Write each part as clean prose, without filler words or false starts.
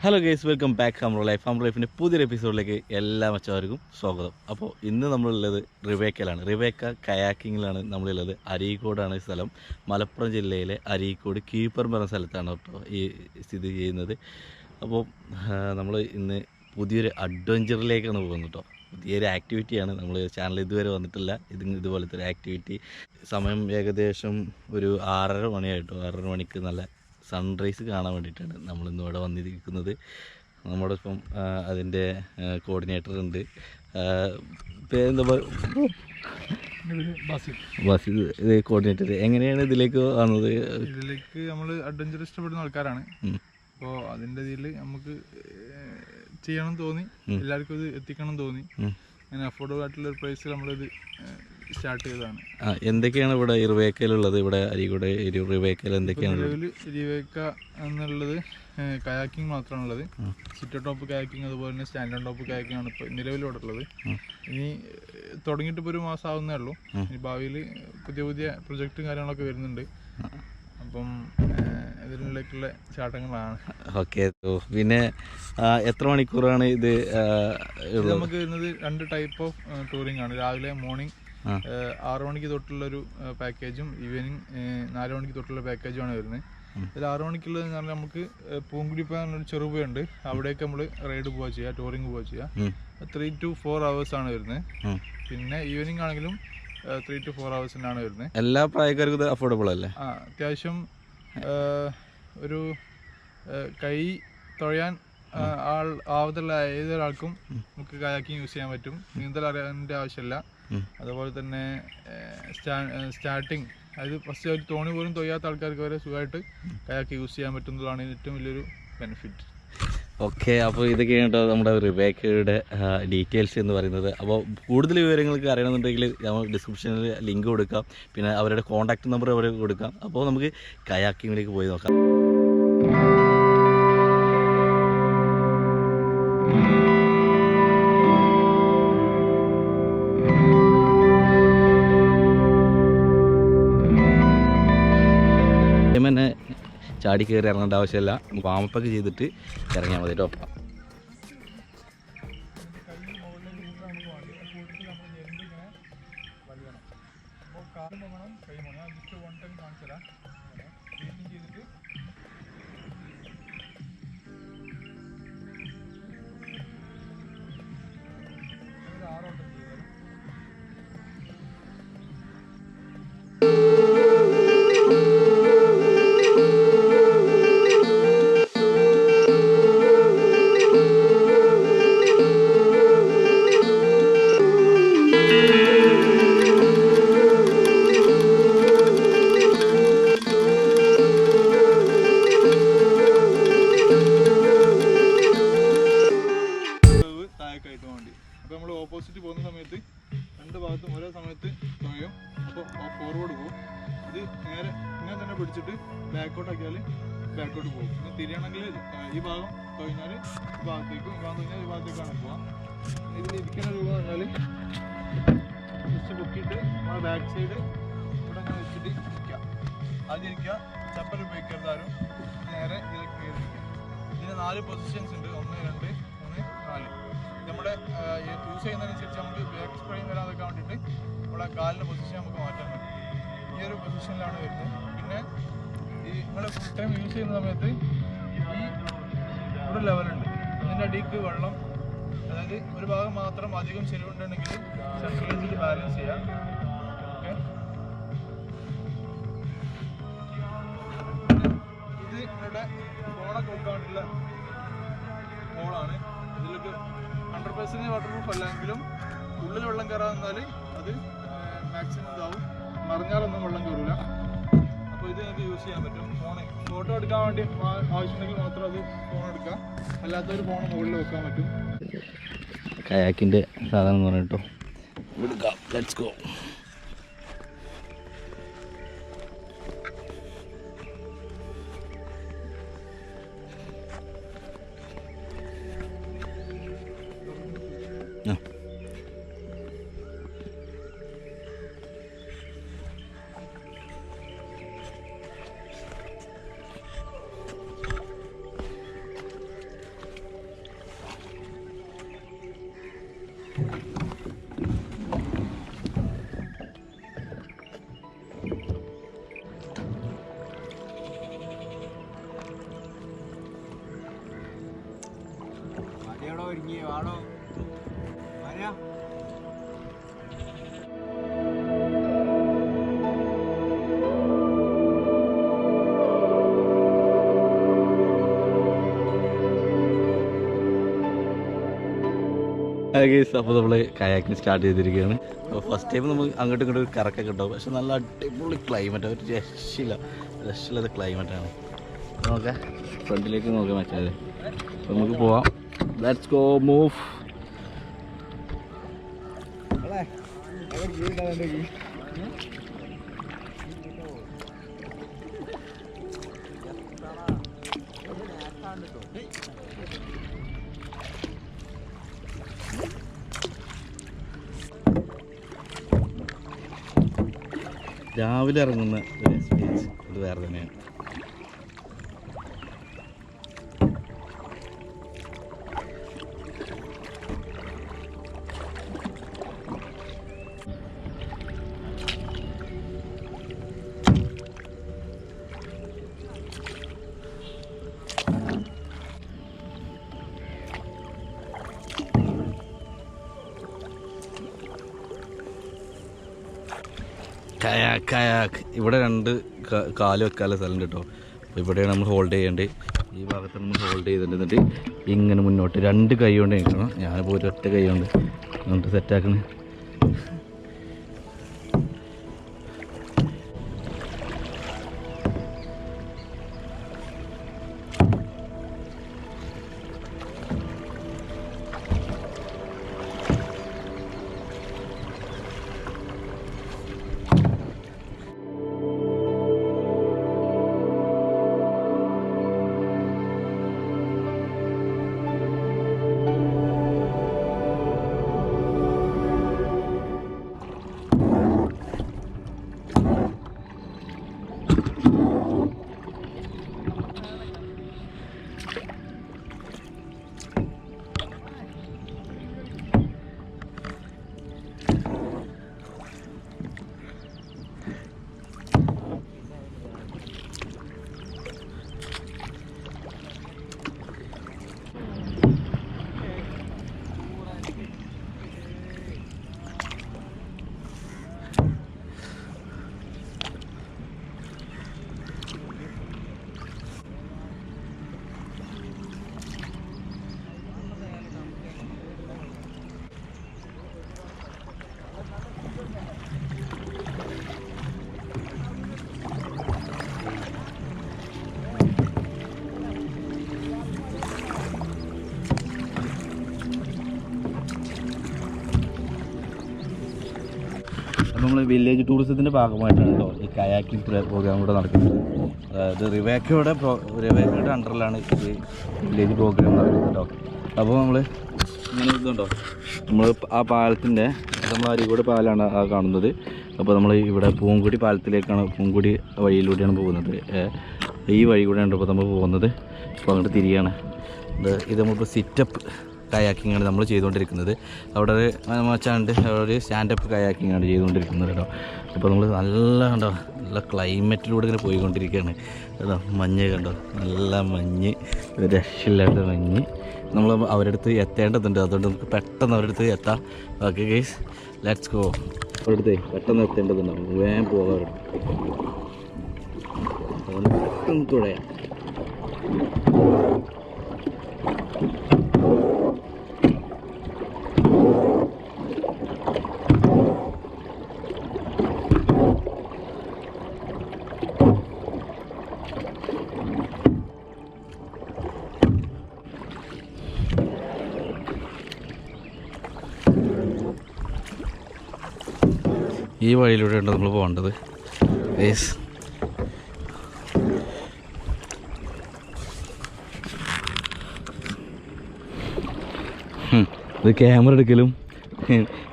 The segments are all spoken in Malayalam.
ഹലോ ഗൈസ്, വെൽക്കം ബാക്ക് അമ്രോലൈഫിൻ്റെ പുതിയൊരു എപ്പിസോഡിലേക്ക് എല്ലാ മച്ചവർക്കും സ്വാഗതം. അപ്പോൾ ഇന്ന് നമ്മളുള്ളത് റിവേക്കയിലാണ്. റിവേക്ക കയാക്കിങ്ങിലാണ് നമ്മളുള്ളത്. അരീക്കോടാണ് സ്ഥലം. മലപ്പുറം ജില്ലയിലെ അരീക്കോട് കീപ്പർ പറഞ്ഞ സ്ഥലത്താണ് കേട്ടോ ഈ സ്ഥിതി ചെയ്യുന്നത്. അപ്പോൾ നമ്മൾ ഇന്ന് പുതിയൊരു അഡ്വഞ്ചറിലേക്കാണ് പോകുന്നത് കേട്ടോ. പുതിയൊരു ആക്ടിവിറ്റിയാണ്. നമ്മൾ ചാനൽ ഇതുവരെ വന്നിട്ടില്ല ഇതുപോലത്തെ ഒരു ആക്ടിവിറ്റി. സമയം ഏകദേശം ഒരു 6:30 മണിയായിട്ടോ. 6:30 മണിക്ക് നല്ല സൺറൈസ് കാണാൻ വേണ്ടിയിട്ടാണ് നമ്മളിന്ന് ഇവിടെ വന്നിരിക്കുന്നത്. നമ്മോടൊപ്പം അതിൻ്റെ കോർഡിനേറ്റർ ഉണ്ട്. എന്താ ബസ് ഇത് കോർഡിനേറ്റർ. എങ്ങനെയാണ് ഇതിലേക്ക് വന്നത്? ഇതിലേക്ക് നമ്മൾ അഡ്വഞ്ചർ ഇഷ്ടപ്പെടുന്ന ആൾക്കാരാണ്. അപ്പോൾ അതിൻ്റെ ഇതിൽ നമുക്ക് ചെയ്യണം തോന്നി, എല്ലാവർക്കും ഇത് എത്തിക്കണം തോന്നി. അങ്ങനെ അഫോർഡബിൾ ആയിട്ടുള്ള ഒരു പ്രൈസിൽ നമ്മളിത് സ്റ്റാർട്ട് ചെയ്തതാണ്. എന്തൊക്കെയാണ് ഇവിടെ റിവേക്കയിലുള്ളത്? ഇവിടെ അരീക്കോട് റിവേക്കയിൽ എന്തൊക്കെയാണ്? നിലവിൽ റിവേക്ക എന്നുള്ളത് കയാക്കിങ് മാത്രമാണുള്ളത്. സിറ്റർ ടോപ്പ് കയാക്കിങ്, അതുപോലെ തന്നെ സ്റ്റാൻഡ് ടോപ്പ് കയാക്കിങ് ആണ് ഇപ്പോൾ നിലവിൽ ഇവിടെ ഉള്ളത്. ഇനി തുടങ്ങിയിട്ട് ഇപ്പോൾ ഒരു മാസം ആവുന്നേ ഉള്ളൂ. ഇനി ഭാവിയിൽ പുതിയ പുതിയ പ്രൊജക്റ്റും കാര്യങ്ങളൊക്കെ വരുന്നുണ്ട്. അപ്പം ഇതിലേക്കുള്ള ചാട്ടങ്ങളാണ്. ഓക്കെ. പിന്നെ എത്ര മണിക്കൂറാണ് ഇത്? നമുക്ക് വരുന്നത് 2 ടൈപ്പ് ഓഫ് ടൂറിംഗ് ആണ്. രാവിലെ മോർണിംഗ് 6 മണിക്ക് തൊട്ടുള്ളൊരു പാക്കേജും ഈവനിങ് 4 മണിക്ക് തൊട്ടുള്ള പാക്കേജുമാണ് വരുന്നത്. ഇതിൽ 6 മണിക്കുള്ളത് എന്ന് പറഞ്ഞാൽ നമുക്ക് പൂങ്കുടിപ്പ എന്നൊരു ചെറുപുഴയുണ്ട്. അവിടേക്ക് നമ്മൾ റൈഡ് പോവുക ചെയ്യുക, ടൂറിങ് പോവുക ചെയ്യുക. 3 to 4 hours ആണ് വരുന്നത്. പിന്നെ ഈവനിങ് ആണെങ്കിലും 3 to 4 hours വരുന്നത്. എല്ലാ പ്രായക്കാർക്കും ഇത് അഫോർഡബിൾ അല്ലേ? അത്യാവശ്യം ഒരു കൈ തുഴയാൻ ആവതുള്ള ഏതൊരാൾക്കും നമുക്ക് കയാക്കിങ് യൂസ് ചെയ്യാൻ പറ്റും. നീന്തൽ അറിയാൻ്റെ ആവശ്യമില്ല. അതുപോലെ തന്നെ സ്റ്റാർട്ടിങ്, അതായത് ഫസ്റ്റ് ഒരു തോണി പോലും തൊയ്യാത്ത ആൾക്കാർക്ക് വരെ സുഖമായിട്ട് കയാക്ക് യൂസ് ചെയ്യാൻ പറ്റുന്നതാണ് ഏറ്റവും വലിയൊരു ബെനിഫിറ്റ്. ഓക്കെ. അപ്പോൾ ഇതൊക്കെയാണ് കേട്ടോ നമ്മുടെ റിവേക്കയുടെ ഡീറ്റെയിൽസ് എന്ന് പറയുന്നത്. അപ്പോൾ കൂടുതൽ വിവരങ്ങൾക്ക് അറിയണമെന്നുണ്ടെങ്കിൽ നമ്മൾ ഡിസ്ക്രിപ്ഷനിൽ ലിങ്ക് കൊടുക്കാം. പിന്നെ അവരുടെ കോൺടാക്റ്റ് നമ്പർ അവർ കൊടുക്കാം. അപ്പോൾ നമുക്ക് കയാക്കിങ്ങിലേക്ക് പോയി നോക്കാം. ചാടി കയറി ഇറങ്ങേണ്ട ആവശ്യമില്ല. വാമപ്പൊക്കെ ചെയ്തിട്ട് ഇറങ്ങിയാൽ മതി കേട്ടോ. അപ്പോൾ നമ്മൾ ഓപ്പോസിറ്റ് പോകുന്ന സമയത്ത് 2 ഭാഗത്തും ഓരോ സമയത്ത് തുഴയും. അപ്പോൾ ഫോർവേഡ് പോകും. ഇത് നേരെ ഇങ്ങനെ തന്നെ പിടിച്ചിട്ട് ബാക്കോട്ട് ആക്കിയാൽ ബാക്കോട്ട് പോകും. പിന്നെ തിരിയണമെങ്കിൽ ഈ ഭാഗം തുഴഞ്ഞാൽ ഈ ഭാഗത്തേക്കും, ഈ ഭാഗം തുഴഞ്ഞാൽ ഈ ഭാഗത്തേക്കാണ് പോവാം. ഇതിൽ ഇരിക്കുന്ന രൂപ പറഞ്ഞാൽ ജസ്റ്റ് പൊക്കിയിട്ട് നമ്മൾ ബാക്ക് സൈഡ് ഇവിടെ അങ്ങനെ വെച്ചിട്ട് ഇരിക്കുക. ആദ്യം ഇരിക്കുക, ചപ്പൽ ഉപയോഗിക്കരുതാരും. നേരെ ഇതിലേക്ക് കയറിയിരിക്കുക. ഇതിന് 4 പൊസിഷൻസ് ഉണ്ട്. 1, 2, 3, 4. നമ്മുടെ യൂസ് ചെയ്യുന്നതനുസരിച്ച് നമുക്ക് ബാക്ക് സ്പ്രെയിൻ വരാതൊക്കെ വേണ്ടിയിട്ട് നമ്മുടെ കാലിൻ്റെ പൊസിഷൻ നമുക്ക് മാറ്റാൻ പറ്റും. ഈ ഒരു പൊസിഷനിലാണ് വരുന്നത്. പിന്നെ ഈ നമ്മൾ ഫുൾ ടൈം യൂസ് ചെയ്യുന്ന സമയത്ത് ഈ ഒരു ലെവലുണ്ട്. അതിൻ്റെ അടിക്ക് വെള്ളം, അതായത് ഒരു ഭാഗം മാത്രം അധികം ചെലവുണ്ടെങ്കിൽ സെൻട്രലൈസിൽ ബാലൻസ് ചെയ്യാം. ഓക്കെ. ഇത് ഇവിടെ ഫോണൊക്കെ വെക്കാനുള്ള ഹോളാണ്. ഇതിലൊക്കെ 100% വാട്ടർ പ്രൂഫ് അല്ലെങ്കിലും ഉള്ളിൽ വെള്ളം കയറാതെന്നാൽ അത് മാക്സിമം ഇതാവും. മറിഞ്ഞാലൊന്നും വെള്ളം കയറില്ല. അപ്പോൾ ഇത് നമുക്ക് യൂസ് ചെയ്യാൻ പറ്റും. ഫോട്ടോ എടുക്കാൻ വേണ്ടി ആവശ്യമുണ്ടെങ്കിൽ മാത്രം അത് ഫോൺ എടുക്കാം. അല്ലാത്തൊരു ഫോൺ മുകളിൽ വെക്കാൻ പറ്റും. കയാക്കിൻ്റെ സാധനം എന്ന് പറഞ്ഞിട്ടോ. Let's go. അപ്പോൾ നമ്മൾ കയാക്കിങ് സ്റ്റാർട്ട് ചെയ്തിരിക്കുകയാണ്. അപ്പോൾ ഫസ്റ്റ് ടൈം നമുക്ക് അങ്ങോട്ടും ഇങ്ങോട്ടും കറക്കൊക്കെ ഉണ്ടാവും. പക്ഷെ നല്ല അടിപൊളി ക്ലൈമറ്റ്, ഒരു രക്ഷയില്ലാത്ത ക്ലൈമറ്റാണ്. നോക്കാം, ഫ്രണ്ടിലേക്ക് നോക്കാം മച്ചാൽ. അപ്പോൾ നമുക്ക് പോവാം. Let's go move. രാവിലെ ഇറങ്ങുന്ന ഒരു എക്സ്പീരിയൻസ് അത് വേറെ തന്നെയാണ്. കയാക്ക് ഇവിടെ 2 കാല് വെക്കാനുള്ള സ്ഥലം കേട്ടോ. അപ്പോൾ ഇവിടെയാണ് നമ്മൾ ഹോൾഡ് ചെയ്യേണ്ടത്. ഈ ഭാഗത്ത് നമ്മൾ ഹോൾഡ് ചെയ്തിട്ട് ഇങ്ങനെ മുന്നോട്ട് 2 കൈ കൊണ്ട് നിൽക്കണം. ഞാനിപ്പോൾ ഒരൊറ്റ കൈ കൊണ്ട് എന്നിട്ട് സെറ്റാക്കണേ. അപ്പോൾ നമ്മൾ വില്ലേജ് ടൂറിസത്തിൻ്റെ ഭാഗമായിട്ടാണ് കേട്ടോ ഈ കയാക്കിംഗ് പ്രോഗ്രാം കൂടെ നടക്കുന്നത്. അതായത് റിവേക്കയുടെ അണ്ടറിലാണ് ഈ വില്ലേജ് പ്രോഗ്രാം നടക്കുന്നത് കേട്ടോ. അപ്പോൾ നമ്മൾ ഇങ്ങനെ ഇതുണ്ടോ, നമ്മൾ ആ പാലത്തിൻ്റെ നമ്മൾ അരീക്കോട് പാലാണ് ആ കാണുന്നത്. അപ്പോൾ നമ്മൾ ഇവിടെ പൂങ്കുടി പാലത്തിലേക്കാണ്, പൂങ്കുടി വഴിയിലൂടെയാണ് പോകുന്നത്. ഈ വഴി കൂടെയാണ് ഇപ്പോൾ നമ്മൾ പോകുന്നത്. അപ്പോൾ അങ്ങോട്ട് തിരിയാണ്. ഇത് നമ്മളിപ്പോൾ സിറ്റപ്പ് കയാക്കിംഗ് ആണ് നമ്മൾ ചെയ്തുകൊണ്ടിരിക്കുന്നത്. അവിടെ ഒരു മച്ചാണ്ട് ഒരു സ്റ്റാൻഡപ്പ് കയാക്കിംഗ് ആണ് ചെയ്തുകൊണ്ടിരിക്കുന്നത് കേട്ടോ. അപ്പോൾ നമ്മൾ നല്ല ക്ലൈമറ്റിലൂടെ ഇങ്ങനെ പോയിക്കൊണ്ടിരിക്കുകയാണ് കേട്ടോ. മഞ്ഞ് കണ്ടോ, നല്ല മഞ്ഞ്, രക്ഷയില്ലാത്ത മഞ്ഞ്. നമ്മൾ അവരുടെ അടുത്ത് എത്തേണ്ടതുണ്ട്, അതുകൊണ്ട് നമുക്ക് പെട്ടെന്ന് അവരുടെ അടുത്ത് എത്താം. Okay guys, let's go. അവരുടെ അടുത്ത് പെട്ടെന്ന് എത്തേണ്ടതുണ്ടാവും, വേഗം പോകാം. അവരുടെ പെട്ടെന്ന് തുഴയാം. ഈ വഴിയിലൂടെയാണ് നമ്മൾ പോകേണ്ടത്. ഇത് ക്യാമറ എടുക്കലും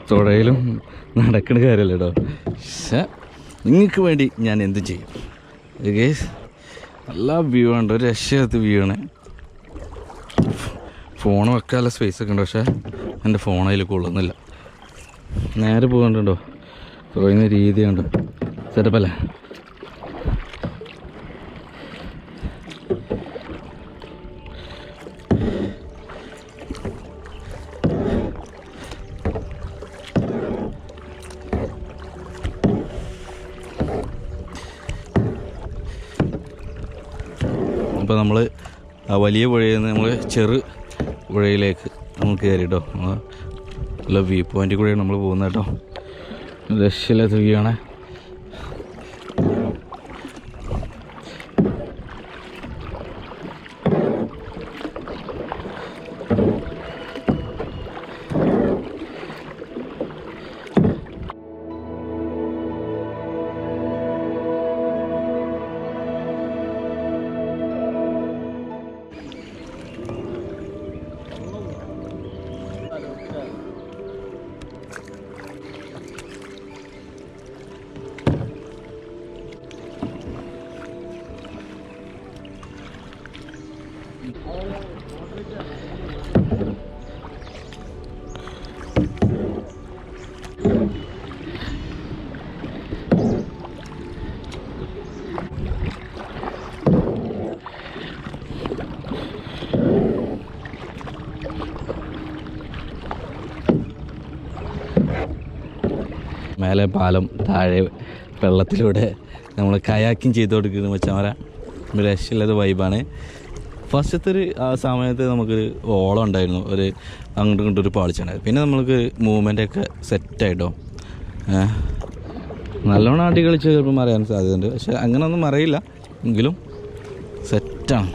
തുഴയിലും നടക്കുന്ന കാര്യമല്ല കേട്ടോ. പക്ഷേ നിങ്ങൾക്ക് വേണ്ടി ഞാൻ എന്തും ചെയ്യും. ഗേസ് നല്ല വ്യൂ ഉണ്ട്, ഒരു രക്ഷയത്ത് വ്യൂ ആണ്. ഫോൺ വെക്കാനുള്ള സ്പേസ് ഒക്കെ ഉണ്ട്, പക്ഷേ എൻ്റെ ഫോൺ അതിൽ കൊള്ളുന്നില്ല. നേരെ പോകണ്ടോ തുഴയുന്ന രീതി കണ്ടോ, സെറ്റപ്പല്ലേ? അപ്പോൾ നമ്മൾ ആ വലിയ പുഴയിൽ നിന്ന് നമ്മൾ ചെറു പുഴയിലേക്ക് നമ്മൾ കയറി കേട്ടോ. നല്ല വ്യൂ പോയിൻ്റിൽ കൂടെയാണ് നമ്മൾ പോകുന്നത് കേട്ടോ. രക്ഷയില്ലാത്ത വ്യൂ ആണ്. മേലെ പാലം, താഴെ വെള്ളത്തിലൂടെ നമ്മൾ കയാക്കിങ് ചെയ്ത് കൊടുക്കുന്ന മച്ചാമര രക്ഷയില്ലാത്ത വൈബാണ്. ഫസ്റ്റത്തെ ഒരു ആ സമയത്ത് നമുക്കൊരു ഓളം ഉണ്ടായിരുന്നു, ഒരു അങ്ങോട്ടും ഇങ്ങോട്ടും ഒരു പാളിച്ചുണ്ടായിരുന്നു. പിന്നെ നമുക്ക് മൂവ്മെൻ്റൊക്കെ സെറ്റായിട്ടോ. നല്ലോണം ആട്ടി കളിച്ച് ചിലപ്പോൾ മറിയാൻ സാധ്യതയുണ്ട്, പക്ഷെ അങ്ങനെയൊന്നും മറിയില്ല, എങ്കിലും സെറ്റാണ്.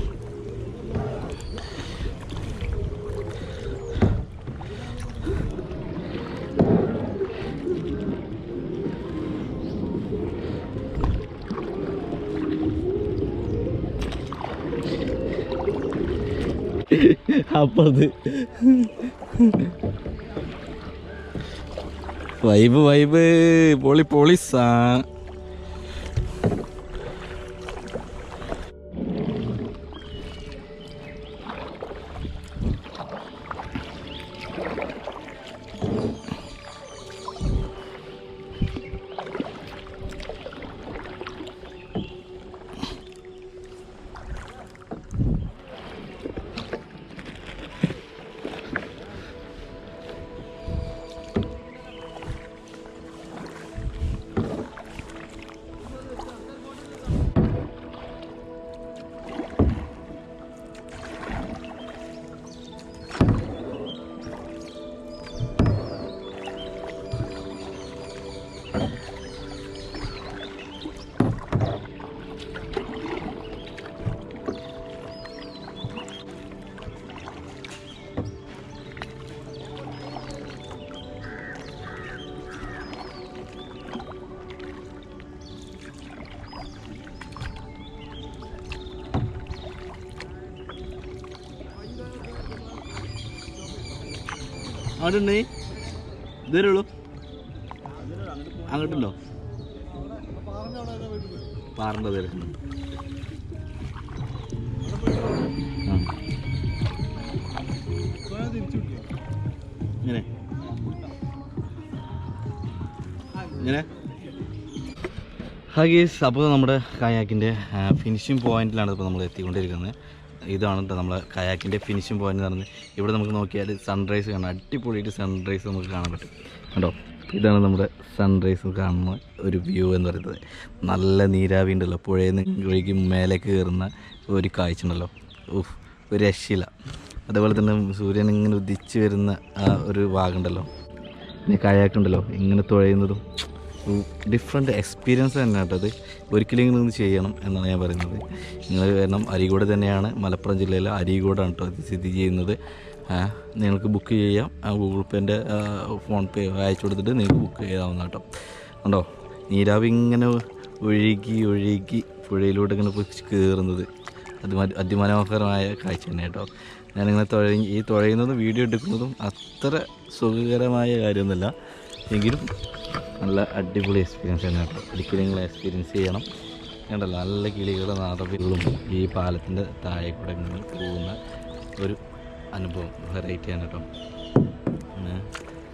അപ്പത് വൈബ് പൊളിസാ. അവിടെ ഉണ്ടേ ഇതുവരെ ഉള്ളൂ, അങ്ങോട്ടുണ്ടോ? പാറിൻ്റെ തിരക്കുന്നുണ്ട്. ഇങ്ങനെ ഇങ്ങനെ ഗൈസ്, അപ്പോൾ നമ്മുടെ കയാക്കിൻ്റെ ഫിനിഷിംഗ് പോയിന്റിലാണ് ഇപ്പോൾ നമ്മൾ എത്തിക്കൊണ്ടിരിക്കുന്നത്. ഇതാണ് കേട്ടോ നമ്മളെ കയാക്കിൻ്റെ ഫിനിഷിംഗ് പോയിന്റ് എന്ന് പറഞ്ഞത്. ഇവിടെ നമുക്ക് നോക്കിയാൽ സൺറൈസ് കാണാം, അടിപൊളിയായിട്ട് സൺറൈസ് നമുക്ക് കാണാൻ പറ്റും കേട്ടോ. ഇതാണ് നമ്മുടെ സൺറൈസ് കാണുന്ന ഒരു വ്യൂ എന്ന് പറയുന്നത്. നല്ല നീരാവി ഉണ്ടല്ലോ, പുഴയിൽ നിന്ന് ഒഴുകി മേലേക്ക് കയറുന്ന ഒരു കാഴ്ച ഉണ്ടല്ലോ, ഒരു രക്ഷയില്ല. അതേപോലെ തന്നെ സൂര്യൻ ഇങ്ങനെ ഉദിച്ച് വരുന്ന ആ ഒരു ഭാഗമുണ്ടല്ലോ, പിന്നെ കയാക്കുണ്ടല്ലോ ഇങ്ങനെ തുഴയുന്നതും ഡിഫറെൻറ്റ് എക്സ്പീരിയൻസ് തന്നെ കേട്ടോ. അത് ഒരിക്കലും ഇങ്ങനെ ചെയ്യണം എന്നാണ് ഞാൻ പറയുന്നത്. നിങ്ങൾ കാരണം അരീക്കോട് തന്നെയാണ്, മലപ്പുറം ജില്ലയിലെ അരീക്കോടാണ് കേട്ടോ ഇത് സ്ഥിതി ചെയ്യുന്നത്. നിങ്ങൾക്ക് ബുക്ക് ചെയ്യാം, ഗൂഗിൾ പേൻ്റെ ഫോൺ പേ അയച്ചു കൊടുത്തിട്ട് നിങ്ങൾക്ക് ബുക്ക് ചെയ്യാവുന്ന കേട്ടോ. കണ്ടോ നീരാവി ഇങ്ങനെ ഒഴുകി പുഴയിലൂടെ ഇങ്ങനെ കയറുന്നത് അതിമനോഹരമായ കാഴ്ച തന്നെ കേട്ടോ. ഞാനിങ്ങനെ ഈ തുഴയുന്നതും വീഡിയോ എടുക്കുന്നതും അത്ര സുഖകരമായ കാര്യമൊന്നുമില്ല, എങ്കിലും നല്ല അടിപൊളി എക്സ്പീരിയൻസ് തന്നെ കേട്ടോ. ഒരിക്കലും നിങ്ങൾ എക്സ്പീരിയൻസ് ചെയ്യണം. കണ്ടല്ലോ നല്ല കിളികളുടെ നാടവികളും ഈ പാലത്തിൻ്റെ താഴെ കൂടെ ഇങ്ങനെ പോകുന്ന ഒരു അനുഭവം, വെറൈറ്റിയാണ് കേട്ടോ.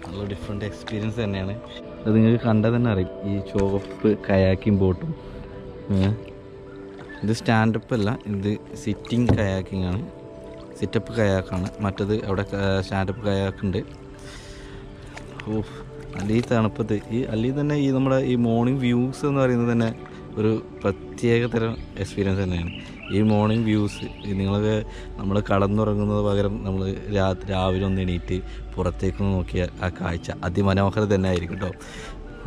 നല്ല ഡിഫറെൻറ്റ് എക്സ്പീരിയൻസ് തന്നെയാണ്. അത് നിങ്ങൾക്ക് കണ്ടാൽ തന്നെ അറിയും. ഈ ചുവപ്പ് കയാക്കിംഗ് ബോട്ടും, ഇത് സ്റ്റാൻഡപ്പ് അല്ല, ഇത് സിറ്റിംഗ് കയാക്കിംഗ് ആണ്, സിറ്റപ്പ് കയാക്കാണ്. മറ്റത് അവിടെ സ്റ്റാൻഡപ്പ് കയാക്കുണ്ട്. ഓ, അല്ല ഈ തണുപ്പത്ത് അല്ലെങ്കിൽ തന്നെ ഈ നമ്മുടെ ഈ മോർണിംഗ് വ്യൂസ് എന്ന് പറയുന്നത് തന്നെ ഒരു പ്രത്യേക തരം എക്സ്പീരിയൻസ് തന്നെയാണ്. ഈ മോർണിംഗ് വ്യൂസ് നിങ്ങൾക്ക് നമ്മൾ കടന്നുറങ്ങുന്നത് പകരം നമ്മൾ രാവിലെ ഒന്ന് എണീറ്റ് പുറത്തേക്കൊന്ന് നോക്കിയാൽ ആ കാഴ്ച അതിമനോഹരം തന്നെ ആയിരിക്കും കേട്ടോ.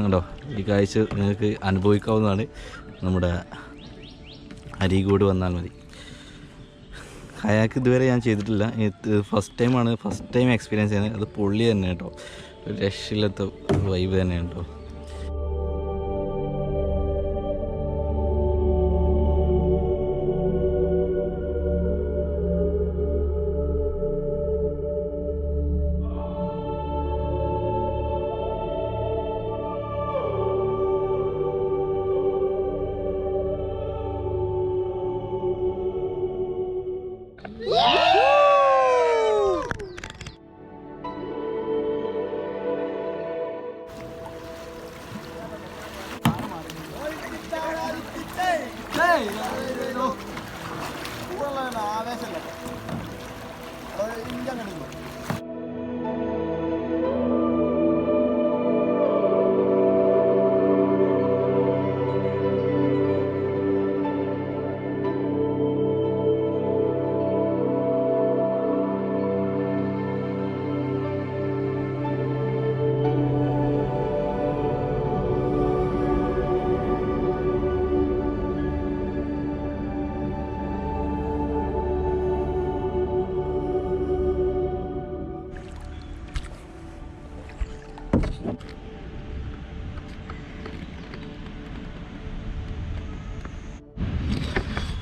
കേട്ടോ, ഈ കാഴ്ച നിങ്ങൾക്ക് അനുഭവിക്കാവുന്നതാണ്. നമ്മുടെ അരീക്കോട് വന്നാൽ മതി. കയാക്ക് ഇതുവരെ ഞാൻ ചെയ്തിട്ടില്ല, ഫസ്റ്റ് ടൈം എക്സ്പീരിയൻസ് ചെയ്യുന്നത്. അത് പൊള്ളി തന്നെ കേട്ടോ, ഒരു രക്ഷയില്ലാത്ത വൈബ് തന്നെയാണ് കേട്ടോ.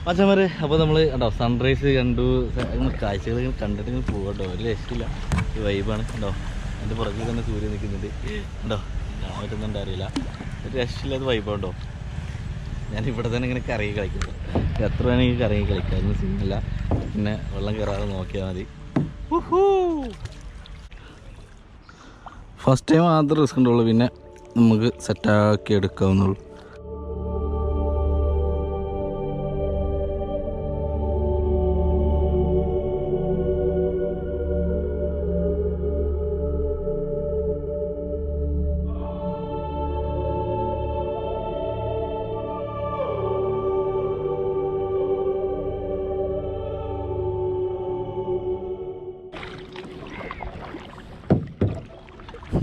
മച്ചന്മാരെ, അപ്പോൾ നമ്മൾ കേട്ടോ സൺറൈസ് കണ്ടു, കാഴ്ചകൾ കണ്ടിട്ട് ഇങ്ങനെ പോകാം കേട്ടോ. ഒരു രക്ഷയില്ല, ഈ വൈബാണ് കേട്ടോ. എൻ്റെ പുറകിൽ തന്നെ സൂര്യൻ നിൽക്കുന്നുണ്ട് കേട്ടോ, കാണാൻ പറ്റുന്നുണ്ട് അറിയില്ല. ഒരു രക്ഷയില്ലാത്ത വൈബാണ് കേട്ടോ. ഞാനിവിടെ തന്നെ ഇങ്ങനെ കറങ്ങി കളിക്കുന്നത്, എത്ര വേണമെങ്കിൽ കറങ്ങി കളിക്കാം, അതൊന്നും സീനില്ല. പിന്നെ വെള്ളം കയറാതെ നോക്കിയാൽ മതി. ഫസ്റ്റ് ടൈം മാത്രം റിസ്ക് ഉണ്ടാവുള്ളൂ, പിന്നെ നമുക്ക് സെറ്റാക്കി എടുക്കാവുന്നുള്ളൂ.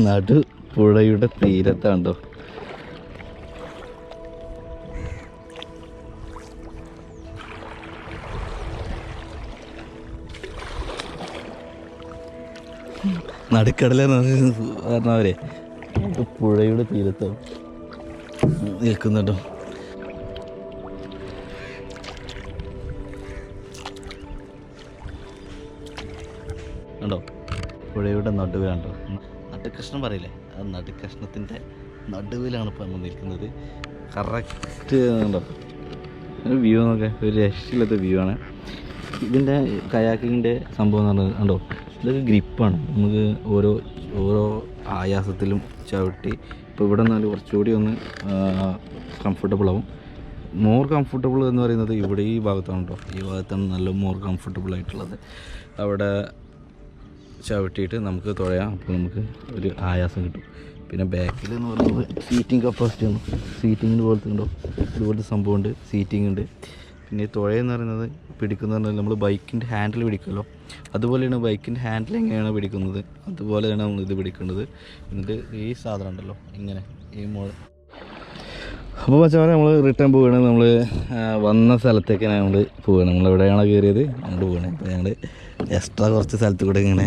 നടു പുഴയുടെ തീരത്താണ്ടോ. നടുക്കടല പറഞ്ഞവരെ പുഴയുടെ തീരത്താണ് നിൽക്കുന്നുണ്ടോ. കണ്ടോ, പുഴയുടെ നടുവിലാണ്ടോ. നടുക്കഷ്ണം പറയില്ലേ, ആ നടുക്കഷ്ണത്തിൻ്റെ നടുവിലാണ് ഇപ്പോൾ നമ്മൾ നിൽക്കുന്നത്. കറക്റ്റ് ഉണ്ടോ വ്യൂ നോക്കെ, ഒരു രക്ഷയില്ലാത്ത വ്യൂ ആണ്. ഇതിൻ്റെ കയാക്കിങ്ങിൻ്റെ സംഭവം എന്ന് പറഞ്ഞത് കണ്ടോ, ഇതൊക്കെ ഗ്രിപ്പാണ്. നമുക്ക് ഓരോ ആയാസത്തിലും ചവിട്ടി ഇപ്പോൾ ഇവിടെ നിന്നാൽ കുറച്ചുകൂടി ഒന്ന് കംഫർട്ടബിൾ ആവും. മോർ കംഫർട്ടബിൾ എന്ന് പറയുന്നത് ഇവിടെ ഈ ഭാഗത്താണ് കേട്ടോ. ഈ ഭാഗത്താണ് നല്ല മോർ കംഫർട്ടബിൾ ആയിട്ടുള്ളത്. അവിടെ ചവിട്ടിയിട്ട് നമുക്ക് തുഴയാം, അപ്പോൾ നമുക്ക് ഒരു ആയാസം കിട്ടും. പിന്നെ ബാക്കിൽ എന്ന് പറയുന്നത് സീറ്റിംഗ് കപ്പാസിറ്റി ആണ്. സീറ്റിങ്ങിന് പോലത്തെ ഉണ്ടോ, ഇതുപോലത്തെ സംഭവമുണ്ട്, സീറ്റിംഗ് ഉണ്ട്. പിന്നെ ഈ തുഴയെന്ന് പറയുന്നത് പിടിക്കുന്നത് പറഞ്ഞാൽ നമ്മൾ ബൈക്കിൻ്റെ ഹാൻഡിൽ പിടിക്കുമല്ലോ, അതുപോലെയാണ് ബൈക്കിൻ്റെ ഹാൻഡിൽ എങ്ങനെയാണ് പിടിക്കുന്നത് അതുപോലെയാണ് നമ്മൾ ഇത് പിടിക്കേണ്ടത്. എന്നിട്ട് ഈ സാധനം ഉണ്ടല്ലോ ഇങ്ങനെ ഈ അപ്പോൾ മച്ചാൻ നമ്മൾ റിട്ടേൺ പോവുകയാണ്. നമ്മൾ വന്ന സ്ഥലത്തേക്ക് നമ്മൾ പോവുകയാണ്. നമ്മൾ എവിടെയാണോ കയറിയത് അങ്ങോട്ട് പോവുകയാണ്. അപ്പോൾ ഞങ്ങൾ എക്സ്ട്രാ കുറച്ച് സ്ഥലത്ത് കൂടെ ഇങ്ങനെ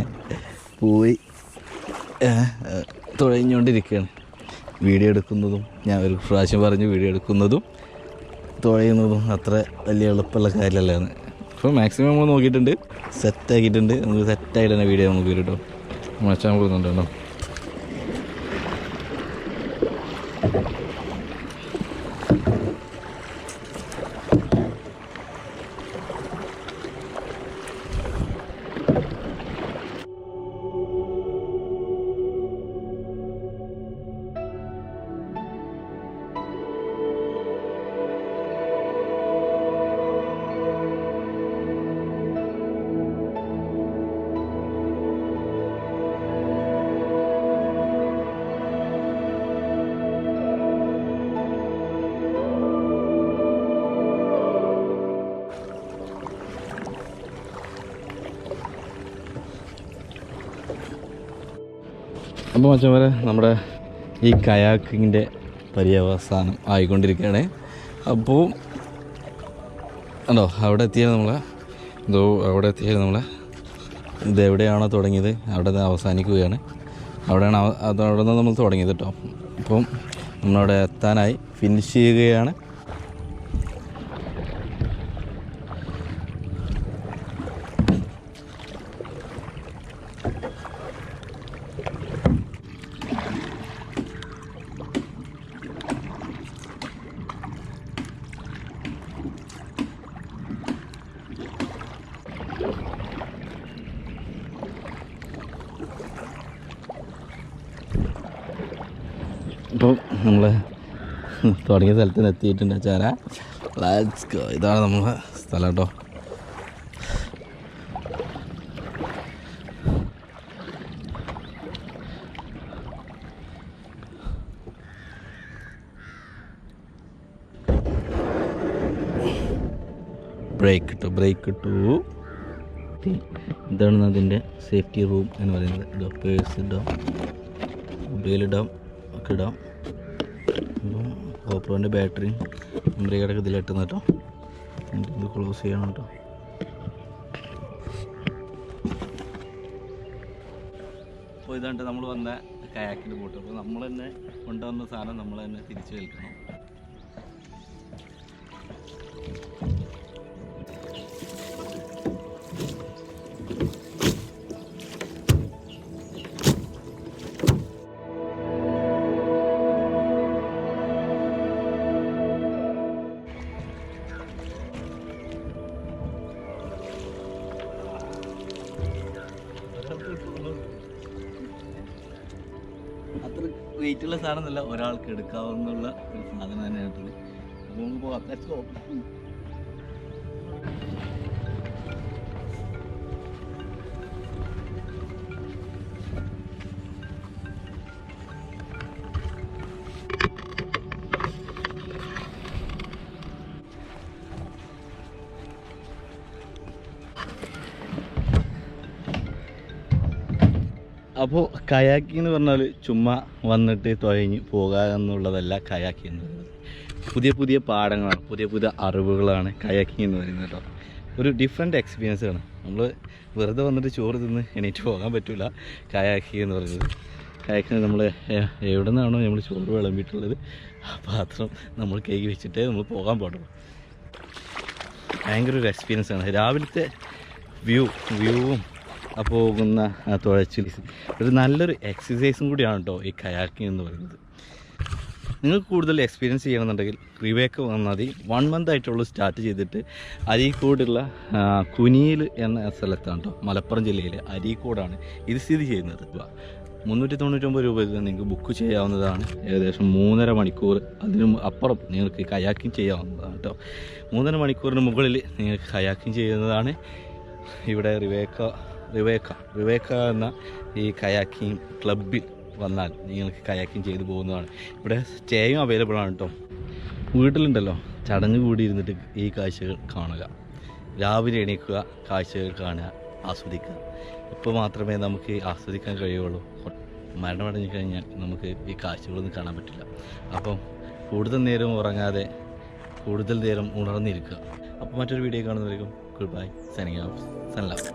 പോയി തുഴഞ്ഞുകൊണ്ടിരിക്കുകയാണ്. വീഡിയോ എടുക്കുന്നതും ഞാൻ ഒരു പ്രാവശ്യം പറഞ്ഞു, വീഡിയോ എടുക്കുന്നതും തുഴയുന്നതും അത്ര വലിയ എളുപ്പമുള്ള കാര്യമല്ലാന്ന്. അപ്പോൾ മാക്സിമം നമ്മൾ നോക്കിയിട്ടുണ്ട്, സെറ്റാക്കിയിട്ടുണ്ട്. നമുക്ക് സെറ്റായിട്ട് തന്നെ വീഡിയോ നമുക്ക് വരും കേട്ടോ. മച്ചാൻ പോകുന്നുണ്ട് കേട്ടോ. അപ്പോൾ മച്ചന്മാരെ നമ്മുടെ ഈ കയാക്കിങ്ങിൻ്റെ പര്യവസാനം ആയിക്കൊണ്ടിരിക്കുകയാണ്. അപ്പോൾ ഉണ്ടോ അവിടെ എത്തിയാൽ നമ്മളെ അവിടെ എത്തിയാൽ നമ്മളെ ഇതെവിടെയാണോ തുടങ്ങിയത് അവിടെ നിന്ന് അവസാനിക്കുകയാണ്. അവിടെ നിന്ന് നമ്മൾ തുടങ്ങിയത് കേട്ടോ. അപ്പം നമ്മളവിടെ എത്താനായി ഫിനിഷ് ചെയ്യുകയാണ്. ഇപ്പം നമ്മൾ തുടങ്ങിയ സ്ഥലത്ത് നിന്ന് എത്തിയിട്ടുണ്ട് ചാര. Let's go. ഇതാണ് നമ്മളെ സ്ഥലം കേട്ടോ. ബ്രേക്ക് ഇട്ടു. ഇതാണ് അതിൻ്റെ സേഫ്റ്റി റൂം എന്ന് പറയുന്നത്. ഇതോ പേഴ്സ് ഇടാം, മൊബൈലിടാം ഒക്കെ ഇടാം. അപ്പം ഗോപ്രോൻ്റെ ബാറ്ററി മെമ്മറി കാർഡൊക്കെ ഇതിലിട്ടുന്ന കേട്ടോ. ഇത് ക്ലോസ് ചെയ്യണം കേട്ടോ. അപ്പോൾ ഇതാണ്ട് നമ്മൾ വന്ന കയാക്കിൻ്റെ ബോട്ട്. അപ്പോൾ നമ്മൾ തന്നെ കൊണ്ടുവന്ന സാധനം നമ്മൾ തന്നെ തിരിച്ചു വലിക്കണം. അത്ര വെയിറ്റുള്ള സാധനമൊന്നുമല്ല, ഒരാൾക്ക് എടുക്കാവുന്നുള്ള ഒരു സാധനം തന്നെയാണ്. നമുക്ക് പോകാം. അപ്പോൾ കയാക്കിംഗ് എന്ന് പറഞ്ഞാൽ ചുമ്മാ വന്നിട്ട് തുഴഞ്ഞ് പോകുക എന്നുള്ളതല്ല കയാക്കിംഗ് എന്ന് പറയുന്നത്. പുതിയ പുതിയ പാഠങ്ങളാണ്, പുതിയ പുതിയ അറിവുകളാണ് കയാക്കിംഗ് എന്ന് പറയുന്നത് കേട്ടോ. ഒരു ഡിഫറെൻറ്റ് എക്സ്പീരിയൻസ് ആണ്. നമ്മൾ വെറുതെ വന്നിട്ട് ചോറ് തിന്ന് എണീറ്റ് പോകാൻ പറ്റില്ല. കയാക്കിംഗ് എന്ന് പറയുന്നത്, കയാക്കിംഗ് നമ്മൾ എവിടെ നിന്നാണോ നമ്മൾ ചോറ് വിളമ്പിയിട്ടുള്ളത് ആ പാത്രം നമ്മൾ കഴുകി വെച്ചിട്ടേ നമ്മൾ പോകാൻ പാടുള്ളൂ. ഭയങ്കര ഒരു എക്സ്പീരിയൻസ് ആണ്. രാവിലത്തെ വ്യൂവും ആ പോകുന്ന ആ തുഴച്ചിൽ ഒരു നല്ലൊരു എക്സസൈസും കൂടിയാണ് കേട്ടോ ഈ കയാക്കിംഗ് എന്ന് പറയുന്നത്. നിങ്ങൾക്ക് കൂടുതൽ എക്സ്പീരിയൻസ് ചെയ്യണമെന്നുണ്ടെങ്കിൽ റിവേക്ക വന്നാൽ മതി. 1 month ആയിട്ടുള്ളൂ സ്റ്റാർട്ട് ചെയ്തിട്ട്. അരീക്കോടുള്ള കുനിയിൽ എന്ന സ്ഥലത്താണ് കേട്ടോ, മലപ്പുറം ജില്ലയിലെ അരീക്കോടാണ് ഇത് സ്ഥിതി ചെയ്യുന്നത്. 399 രൂപയ്ക്ക് നിങ്ങൾക്ക് ബുക്ക് ചെയ്യാവുന്നതാണ്. ഏകദേശം 3.5 മണിക്കൂർ അതിനും അപ്പുറം നിങ്ങൾക്ക് കയാക്കിംഗ് ചെയ്യാവുന്നതാണ് കേട്ടോ. 3.5 മണിക്കൂറിന് മുകളിൽ നിങ്ങൾക്ക് കയാക്കിംഗ് ചെയ്യുന്നതാണ്. ഇവിടെ റിവേക്ക എന്ന ഈ കയാക്കിംഗ് ക്ലബ്ബിൽ വന്നാൽ നിങ്ങൾക്ക് കയാക്കിംഗ് ചെയ്ത് പോകുന്നതാണ്. ഇവിടെ സ്റ്റേയും അവൈലബിൾ ആണ് കേട്ടോ. വീട്ടിലുണ്ടല്ലോ ചടഞ്ഞു കൂടി ഇരുന്നിട്ട് ഈ കാഴ്ചകൾ കാണുക, രാവിലെ എണീക്കുക, കാഴ്ചകൾ കാണുക, ആസ്വദിക്കുക. ഇപ്പോൾ മാത്രമേ നമുക്ക് ആസ്വദിക്കാൻ കഴിയുള്ളൂ. മരണമടഞ്ഞു കഴിഞ്ഞാൽ നമുക്ക് ഈ കാഴ്ചകളൊന്നും കാണാൻ പറ്റില്ല. അപ്പം കൂടുതൽ നേരം ഉറങ്ങാതെ കൂടുതൽ നേരം ഉണർന്നിരിക്കുക. അപ്പോൾ മറ്റൊരു വീഡിയോ കാണുന്നവരേക്കും goodbye, signing off, son love.